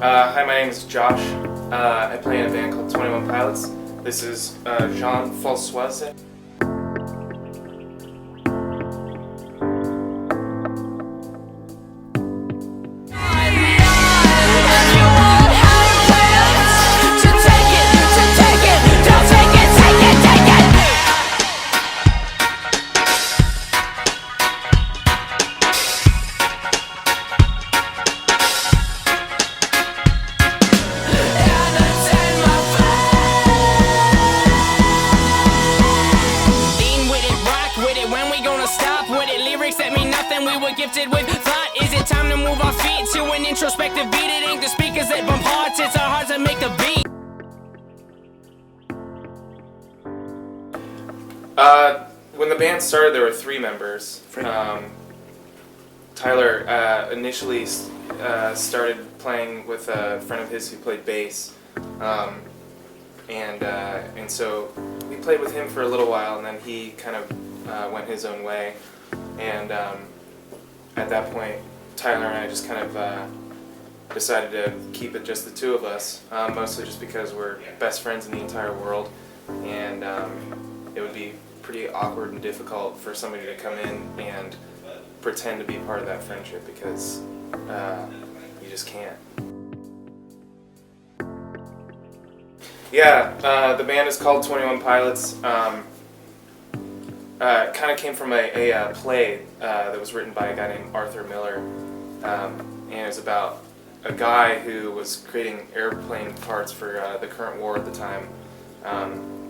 Hi, my name is Josh. I play in a band called 21 Pilots. This is Jean-François. We were gifted with thought. Is it time to move our feet to an introspective beat? It ain't the speakers that bump hearts, it's our hearts that make the beat. When the band started, there were 3 members. Tyler initially started playing with a friend of his who played bass, and so we played with him for a little while, and then he kind of went his own way. And at that point, Tyler and I just kind of decided to keep it just the 2 of us, mostly just because we're best friends in the entire world, and it would be pretty awkward and difficult for somebody to come in and pretend to be part of that friendship, because you just can't. Yeah, the band is called 21 Pilots. It kind of came from a play that was written by a guy named Arthur Miller, and it was about a guy who was creating airplane parts for the current war at the time.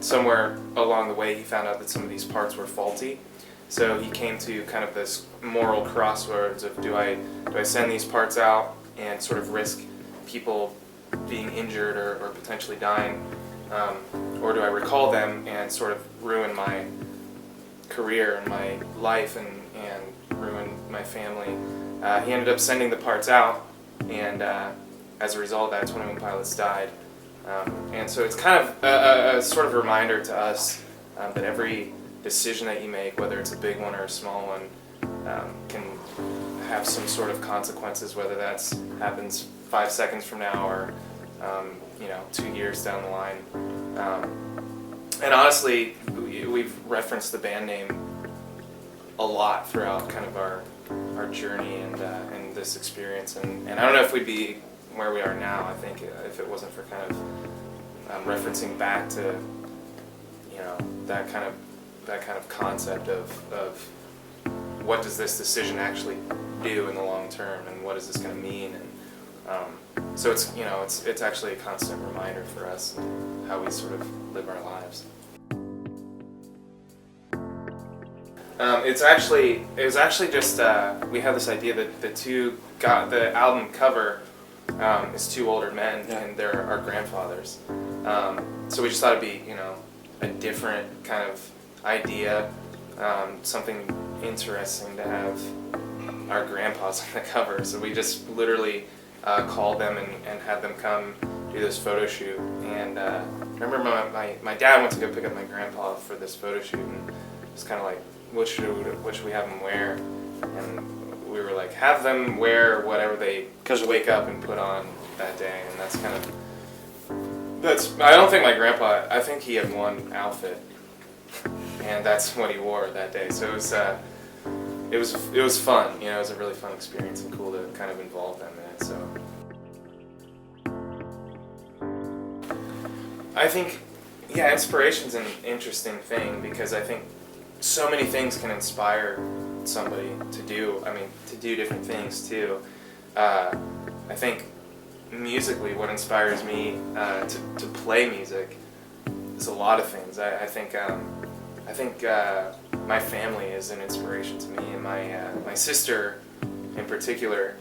Somewhere along the way he found out that some of these parts were faulty, so he came to kind of this moral crossroads of do I send these parts out and sort of risk people being injured or potentially dying, or do I recall them and sort of ruin my career and my life and ruin my family. He ended up sending the parts out, and as a result of that, 21 Pilots died. And so it's kind of a sort of reminder to us that every decision that you make, whether it's a big one or a small one, can have some sort of consequences, whether that's happens 5 seconds from now or 2 years down the line. And honestly, we've referenced the band name a lot throughout kind of our journey and this experience, and I don't know if we'd be where we are now, I think, if it wasn't for kind of referencing back to that kind of concept of what does this decision actually do in the long term, and what is this going to mean, and so it's actually a constant reminder for us and how we sort of live our lives. It was actually just we had this idea that the album cover is 2 older men, and they're our grandfathers. So we just thought it'd be a different kind of idea, something interesting to have our grandpas on the cover. So we just literally called them and had them come do this photo shoot. And I remember my dad went to go pick up my grandpa for this photo shoot, and it's kind of like, what should we have them wear? And we were like, have them wear whatever they wake up and put on that day. And that's kind of, I don't think my grandpa, I think he had one outfit, and that's what he wore that day. So it was fun, it was a really fun experience and cool to kind of involve them in it. So I think, inspiration's an interesting thing, because I think so many things can inspire somebody to do different things too. I think musically, what inspires me to play music is a lot of things. I think my family is an inspiration to me, and my sister in particular.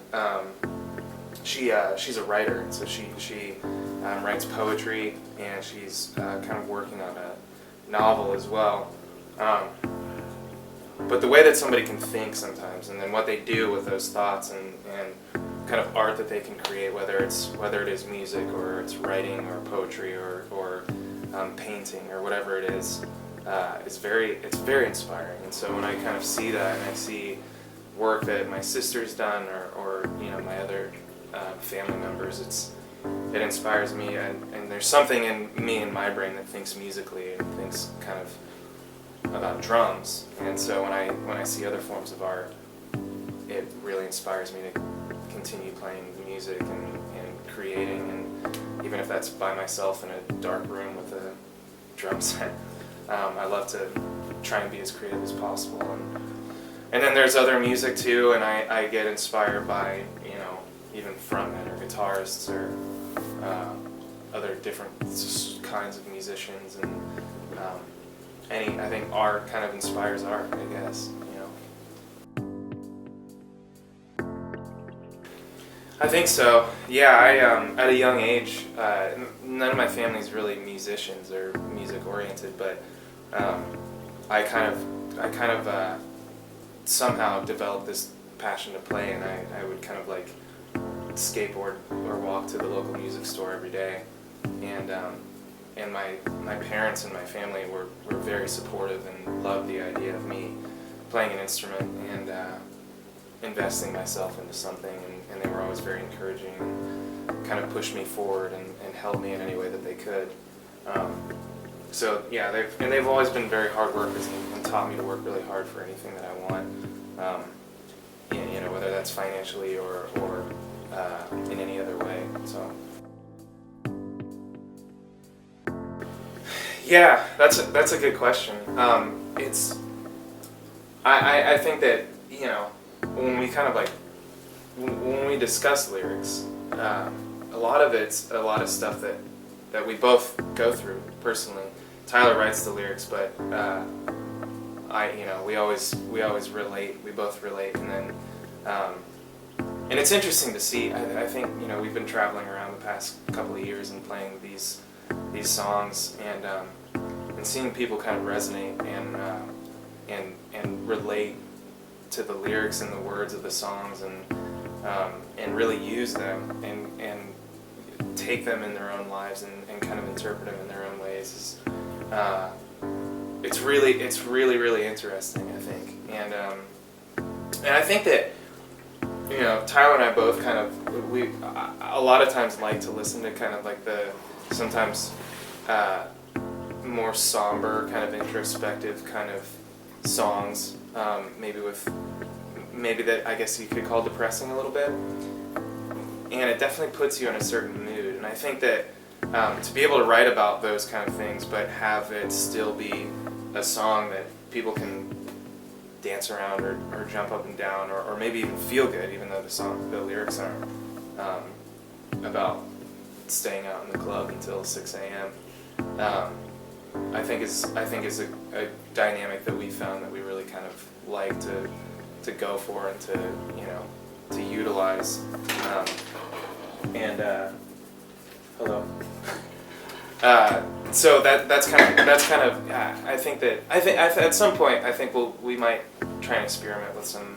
She's a writer, and so she writes poetry, and she's kind of working on a novel as well. But the way that somebody can think sometimes, and then what they do with those thoughts, and kind of art that they can create, whether it is music, or it's writing, or poetry, or painting, or whatever it is, it's very inspiring. And so when I kind of see that, and I see work that my sister's done, or my other family members, it inspires me, and there's something in me, in my brain, that thinks musically and thinks kind of about drums. And so when I see other forms of art, it really inspires me to continue playing music and creating, and even if that's by myself in a dark room with a drum set, I love to try and be as creative as possible. And then there's other music too, and I get inspired by, you know, even frontmen or guitarists or other different kinds of musicians, and I think art kind of inspires art, I guess, you know. I think so. Yeah, at a young age, none of my family's really musicians or music oriented, but I kind of somehow developed this passion to play, and I would kind of like skateboard or walk to the local music store every day, and my parents and my family were very supportive and loved the idea of me playing an instrument and investing myself into something, and they were always very encouraging and kind of pushed me forward and helped me in any way that they could. So yeah, they've always been very hard workers and taught me to work really hard for anything that I want, you know, whether that's financially or in any other way. So yeah, that's a good question. I think that, you know, when we kind of like when we discuss lyrics, a lot of it's a lot of stuff that we both go through personally. Tyler writes the lyrics, but we always relate. We both relate, and then and it's interesting to see. I think, you know, we've been traveling around the past couple of years and playing these songs, and seeing people kind of resonate and relate to the lyrics and the words of the songs, and really use them and take them in their own lives and kind of interpret them in their own ways. It's really interesting, I think, and I think that, you know, Tyler and I both kind of, we a lot of times like to listen to kind of like the sometimes more somber, kind of introspective kind of songs, maybe that I guess you could call depressing a little bit, and it definitely puts you in a certain mood. And I think that to be able to write about those kind of things, but have it still be a song that people can dance around or jump up and down, or maybe even feel good, even though the lyrics aren't about staying out in the club until 6 a.m. I think is a dynamic that we found that we really kind of like to go for and to, you know, to utilize. Hello. So that's kind of I think at some point I think we might try and experiment with some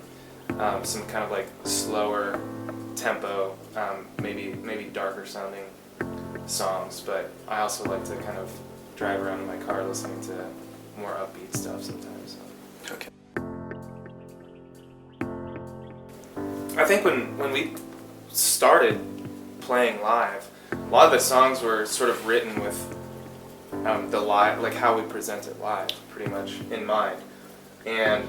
kind of like slower tempo, maybe darker sounding songs. But I also like to kind of drive around in my car listening to more upbeat stuff sometimes. Okay. I think when we started playing live, a lot of the songs were sort of written with the live, like how we present it live, pretty much in mind. And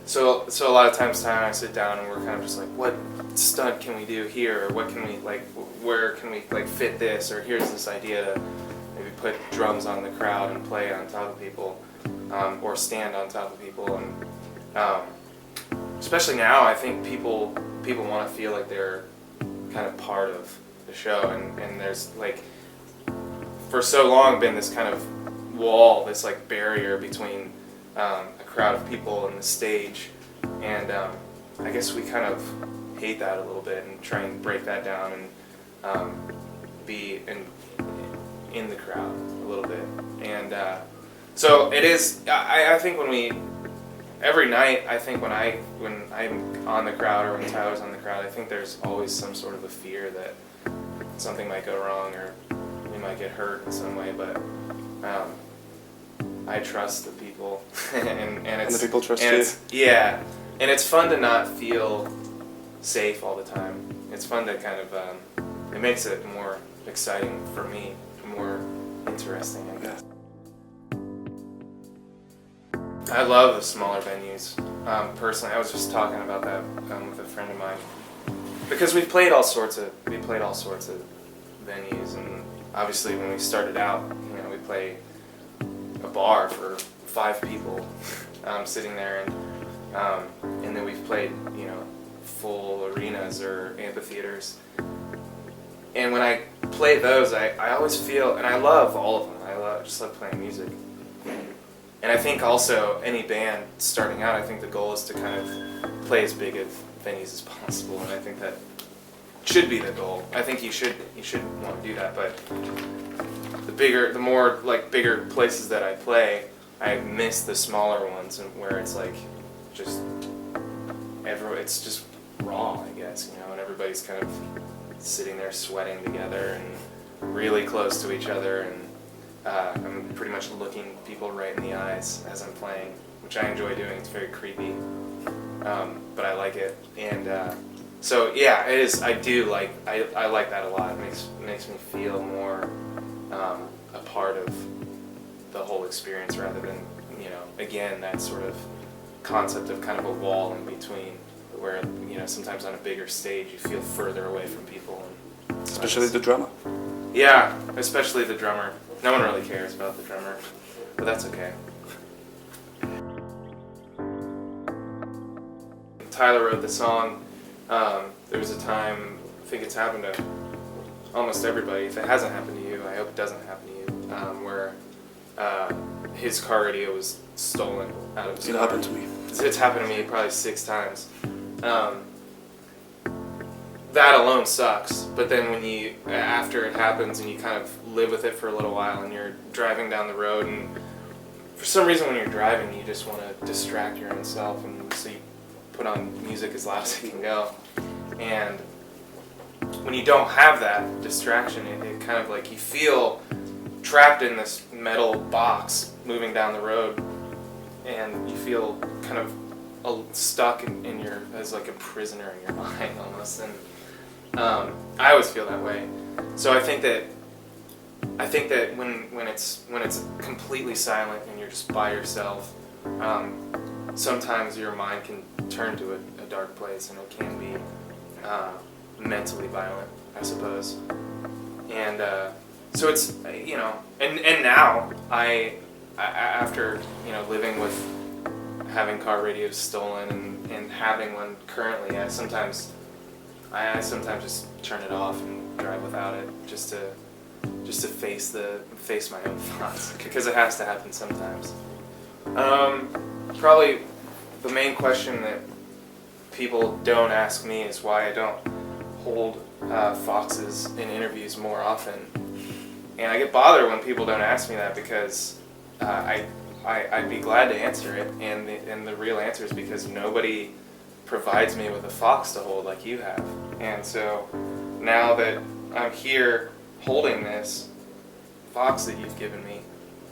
so a lot of times Ty and I sit down and we're kind of just like, what stunt can we do here, or what can we like, where can we like fit this, or here's this idea to maybe put drums on the crowd and play on top of people, or stand on top of people. And especially now, I think people want to feel like they're kind of part of the show, and there's like for so long been this kind of wall, this like barrier between a crowd of people and the stage, and I guess we kind of hate that a little bit and try and break that down and be in the crowd a little bit. And so it is, I think every night, I think when I'm on the crowd or when Tyler's on the crowd, I think there's always some sort of a fear that something might go wrong or we might get hurt in some way, but I trust the people, and the people trust you. Yeah, and it's fun to not feel safe all the time. It's fun to kind of, it makes it more exciting for me, more interesting, I guess. I love the smaller venues. Personally, I was just talking about that with a friend of mine, because we played all sorts of venues, and obviously when we started out, we played a bar for 5 people sitting there, and then we've played full arenas or amphitheaters. And when I play those, I always feel, and I love all of them. I just love playing music. And I think also any band starting out, I think the goal is to kind of play as big of venues as possible, and I think that should be the goal. I think you should want to do that, but the more bigger places that I play, I miss the smaller ones, and where it's like it's just raw, I guess, and everybody's kind of sitting there sweating together and really close to each other, and I'm pretty much looking people right in the eyes as I'm playing, which I enjoy doing. It's very creepy, but I like it. And so yeah, it is. I like that a lot. It makes me feel more a part of the whole experience, rather than again, that sort of concept of kind of a wall in between, where sometimes on a bigger stage you feel further away from people. And especially the drummer. Yeah, especially the drummer. No one really cares about the drummer, but that's okay. Tyler wrote the song. There was a time, I think it's happened to almost everybody. If it hasn't happened to you, I hope it doesn't happen to you, where his car radio was stolen out of his car. It happened to me. It's happened to me probably 6 times. That alone sucks, but then after it happens and you kind of live with it for a little while, and you're driving down the road, and for some reason when you're driving you just want to distract your own self, and so you put on music as loud as you can go. And when you don't have that distraction, it kind of like you feel trapped in this metal box moving down the road, and you feel kind of stuck in your, as like a prisoner in your mind almost. And I always feel that way. So I think that when it's completely silent and you're just by yourself, sometimes your mind can turn to a dark place, and it can be mentally violent, I suppose. And so it's and now I after living with having car radios stolen and having one currently, I sometimes just turn it off and drive without it, just to face my own thoughts, because it has to happen sometimes. Probably the main question that people don't ask me is why I don't hold foxes in interviews more often, and I get bothered when people don't ask me that, because I'd be glad to answer it, and the real answer is because nobody provides me with a fox to hold like you have. And so now that I'm here holding this fox that you've given me,